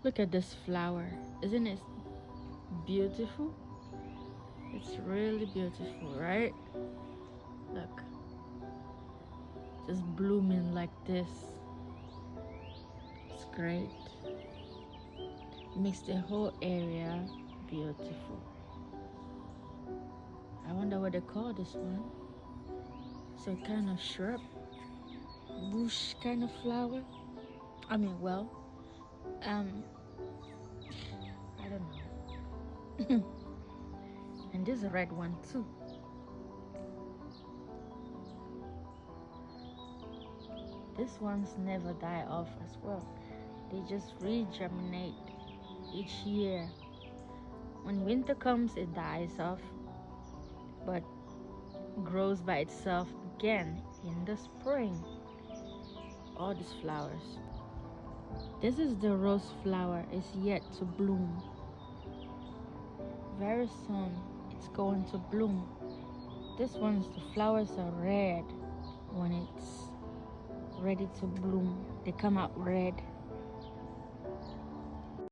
Look at this flower. Isn't it beautiful? It's really beautiful, right? Look, just blooming like this. It's great. Makes the whole area beautiful. I wonder what they call this one. So kind of shrub, bush kind of flower. I mean, well, I don't know. And this red one too. These ones never die off as well. They just regerminate each year. When winter comes, it dies off, but grows by itself again in the spring. All these flowers. This is the rose flower. It's yet to bloom. Very soon, it's going to bloom. This one's the flowers are red when it's ready to bloom. They come out red.